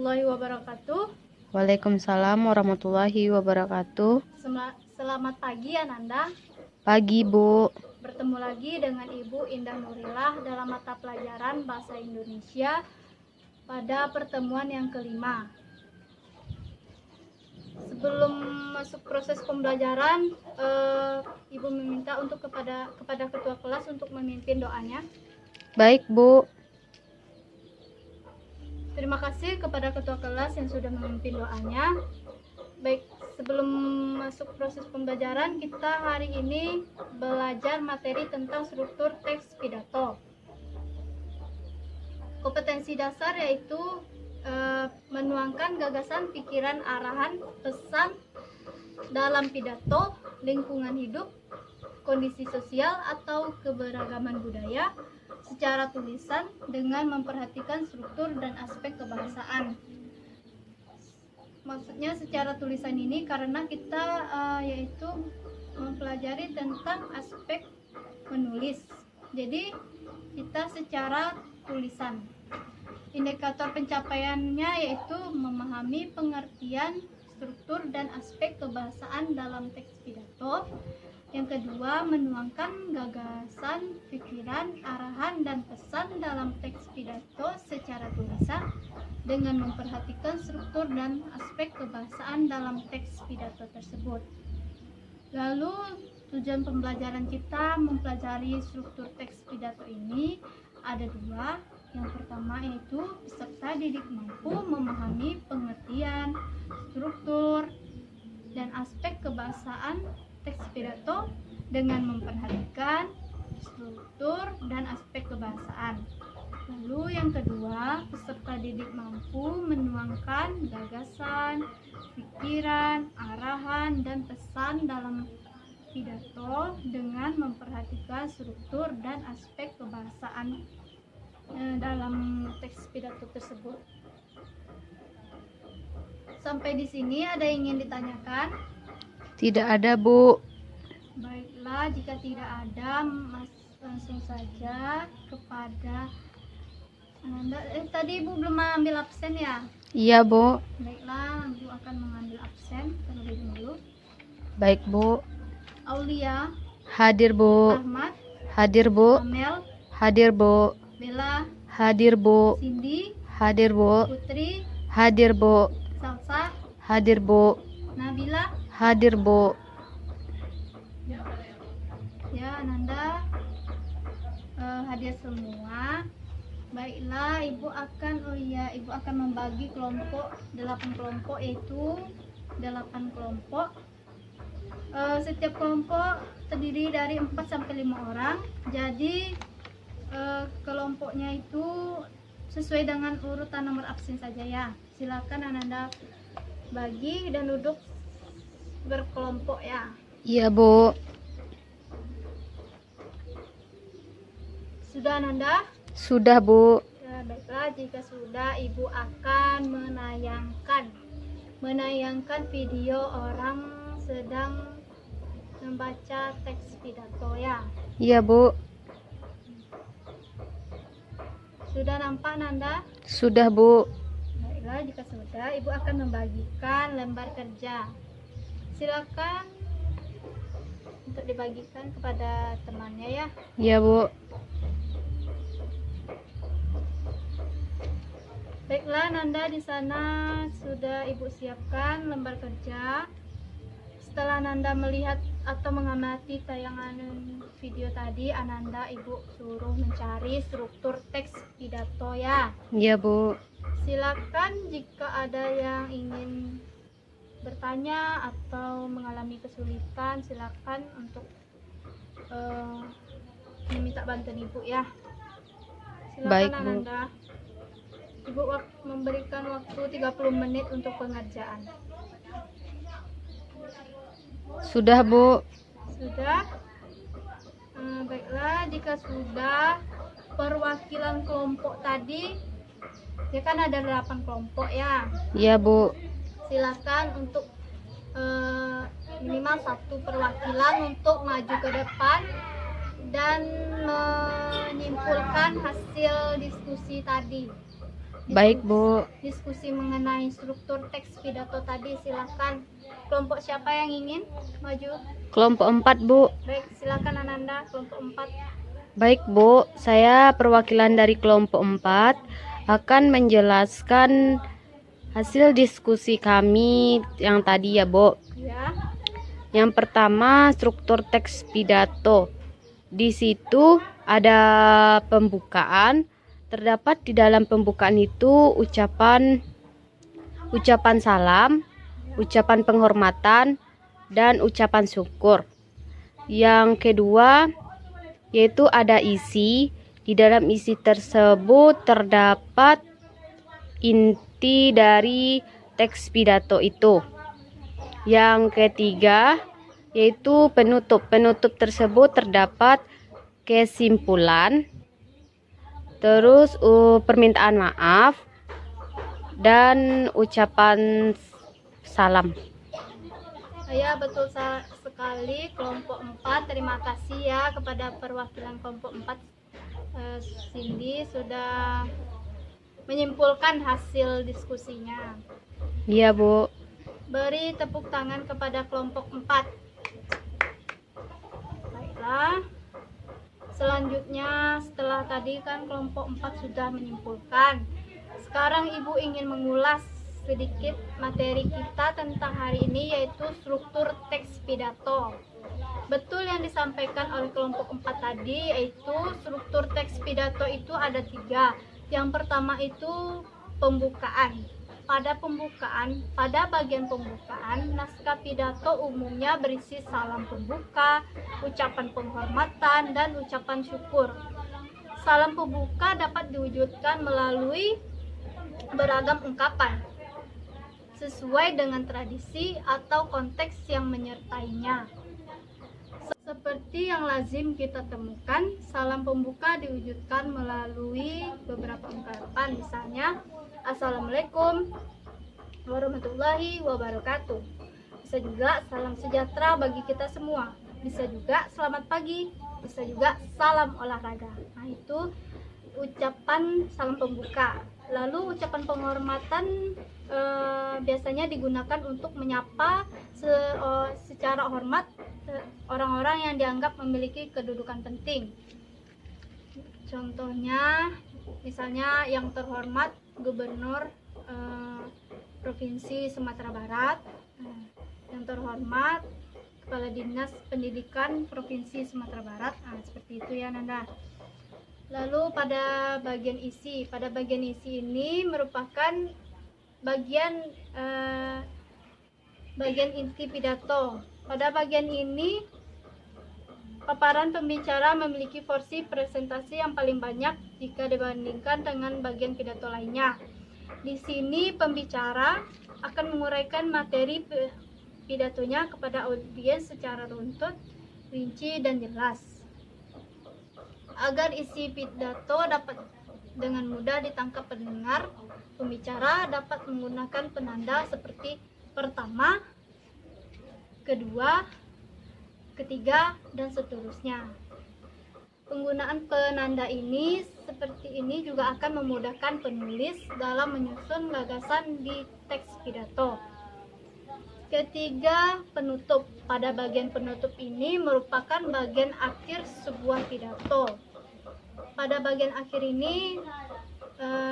warahmatullahi wabarakatuh. Waalaikumsalam warahmatullahi wabarakatuh. Selamat pagi Ananda. Pagi Bu. Bertemu lagi dengan Ibu Indah Nurillah dalam mata pelajaran Bahasa Indonesia pada pertemuan yang kelima. Sebelum masuk proses pembelajaran, Ibu meminta untuk kepada ketua kelas untuk memimpin doanya. Baik Bu. Terima kasih kepada ketua kelas yang sudah memimpin doanya. Baik, sebelum masuk proses pembelajaran, kita hari ini belajar materi tentang struktur teks pidato. Kompetensi dasar yaitu menuangkan gagasan, pikiran, arahan, pesan dalam pidato, lingkungan hidup, kondisi sosial atau keberagaman budaya secara tulisan dengan memperhatikan struktur dan aspek kebahasaan. Maksudnya secara tulisan ini karena kita yaitu mempelajari tentang aspek menulis. Jadi kita secara tulisan. Indikator pencapaiannya yaitu memahami pengertian struktur dan aspek kebahasaan dalam teks pidato. Yang kedua, menuangkan gagasan, pikiran, arahan, dan pesan dalam teks pidato secara tulisan dengan memperhatikan struktur dan aspek kebahasaan dalam teks pidato tersebut. Lalu, tujuan pembelajaran kita mempelajari struktur teks pidato ini ada dua. Yang pertama yaitu peserta didik mampu memahami pengertian, struktur, dan aspek kebahasaan teks pidato dengan memperhatikan struktur dan aspek kebahasaan. Lalu yang kedua, peserta didik mampu menuangkan gagasan, pikiran, arahan, dan pesan dalam pidato dengan memperhatikan struktur dan aspek kebahasaan dalam teks pidato tersebut. Sampai di sini ada yang ingin ditanyakan? Tidak ada Bu. Baiklah, jika tidak ada, langsung saja kepada Ananda. Tadi Ibu belum mengambil absen ya? Iya Bu. Baiklah, Ibu akan mengambil absen terlebih dahulu. Baik Bu. Aulia. Hadir Bu. Ahmad. Hadir Bu. Amel. Hadir Bu. Bella. Hadir Bu. Cindy. Hadir Bu. Putri. Hadir Bu. Salsa. Hadir Bu. Nabila. Hadir Bu. Ya, Ananda hadir semua. Baiklah, Ibu akan membagi kelompok 8 kelompok, yaitu 8 kelompok. Setiap kelompok terdiri dari 4 sampai 5 orang. Jadi kelompoknya itu sesuai dengan urutan nomor absen saja ya. Silakan Ananda bagi dan duduk berkelompok ya. Iya Bu. Sudah Ananda? Sudah Bu. Ya, baiklah, jika sudah Ibu akan menayangkan video orang sedang membaca teks pidato ya. Iya Bu. Sudah nampak Nanda? Sudah Bu. Baiklah, jika sudah Ibu akan membagikan lembar kerja. Silakan untuk dibagikan kepada temannya ya. Iya Bu. Baiklah Nanda, di sana sudah Ibu siapkan lembar kerja. Setelah Nanda melihat atau mengamati tayangan video tadi, Ananda Ibu suruh mencari struktur teks pidato ya. Iya Bu. Silakan jika ada yang ingin bertanya atau mengalami kesulitan, silakan untuk meminta bantuan Ibu ya. Silakan Baik, Bu. Ananda. Ibu memberikan waktu 30 menit untuk pengerjaan. Sudah Bu. Sudah? Baiklah, jika sudah, perwakilan kelompok tadi, ya kan ada 8 kelompok ya. Iya Bu. Silakan untuk minimal 1 perwakilan untuk maju ke depan dan menyimpulkan hasil diskusi tadi. Baik, Bu. Diskusi mengenai struktur teks pidato tadi, silakan. Kelompok siapa yang ingin maju? Kelompok 4, Bu. Baik, silakan Ananda, kelompok 4. Baik, Bu. Saya perwakilan dari kelompok 4 akan menjelaskan hasil diskusi kami yang tadi ya, Bu. Ya. Yang pertama, struktur teks pidato. Di situ ada pembukaan. Terdapat di dalam pembukaan itu ucapan salam, ucapan penghormatan, dan ucapan syukur. Yang kedua, yaitu ada isi. Di dalam isi tersebut terdapat inti dari teks pidato itu. Yang ketiga, yaitu penutup. Penutup tersebut terdapat kesimpulan, terus permintaan maaf, dan ucapan salam. Ya, betul sekali kelompok 4. Terima kasih ya kepada perwakilan kelompok 4. Cindy sudah menyimpulkan hasil diskusinya. Iya, Bu. Beri tepuk tangan kepada kelompok 4. Baiklah. Selanjutnya, setelah tadi kan kelompok 4 sudah menyimpulkan. Sekarang Ibu ingin mengulas sedikit materi kita tentang hari ini, yaitu struktur teks pidato. Betul yang disampaikan oleh kelompok 4 tadi, yaitu struktur teks pidato itu ada 3. Yang pertama itu pembukaan. Pada bagian pembukaan, naskah pidato umumnya berisi salam pembuka, ucapan penghormatan, dan ucapan syukur. Salam pembuka dapat diwujudkan melalui beragam ungkapan, sesuai dengan tradisi atau konteks yang menyertainya. Seperti yang lazim kita temukan, salam pembuka diwujudkan melalui beberapa ungkapan, misalnya Assalamualaikum warahmatullahi wabarakatuh. Bisa juga salam sejahtera bagi kita semua. Bisa juga selamat pagi. Bisa juga salam olahraga. Nah, itu ucapan salam pembuka. Lalu ucapan penghormatan biasanya digunakan untuk menyapa secara hormat orang-orang yang dianggap memiliki kedudukan penting. Contohnya, misalnya yang terhormat Gubernur Provinsi Sumatera Barat, yang terhormat Kepala Dinas Pendidikan Provinsi Sumatera Barat. Seperti itu ya, Nanda. Lalu pada bagian isi ini merupakan bagian inti pidato. Pada bagian ini, paparan pembicara memiliki porsi presentasi yang paling banyak jika dibandingkan dengan bagian pidato lainnya. Di sini pembicara akan menguraikan materi pidatonya kepada audiens secara runtut, rinci, dan jelas. Agar isi pidato dapat dengan mudah ditangkap pendengar, pembicara dapat menggunakan penanda seperti pertama, kedua, ketiga, dan seterusnya. Penggunaan penanda ini seperti ini juga akan memudahkan penulis dalam menyusun gagasan di teks pidato. Ketiga, penutup. Pada bagian penutup ini merupakan bagian akhir sebuah pidato. Pada bagian akhir ini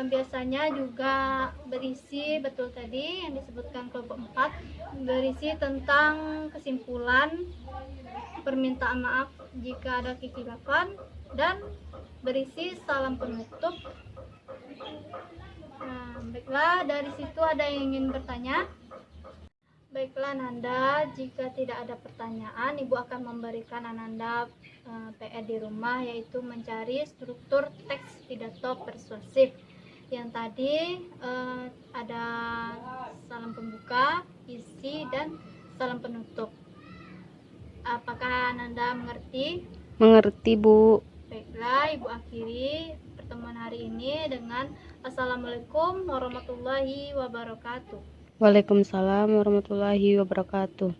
biasanya juga berisi, betul tadi yang disebutkan kelompok 4, berisi tentang kesimpulan, permintaan maaf jika ada kekhilafan, dan berisi salam penutup. Baiklah, dari situ ada yang ingin bertanya? Baiklah Nanda, jika tidak ada pertanyaan, Ibu akan memberikan Ananda PR di rumah, yaitu mencari struktur teks pidato persuasif. Yang tadi ada salam pembuka, isi, dan salam penutup. Apakah Ananda mengerti? Mengerti, Bu. Baiklah, Ibu akhiri pertemuan hari ini dengan Assalamualaikum warahmatullahi wabarakatuh. Waalaikumsalam warahmatullahi wabarakatuh.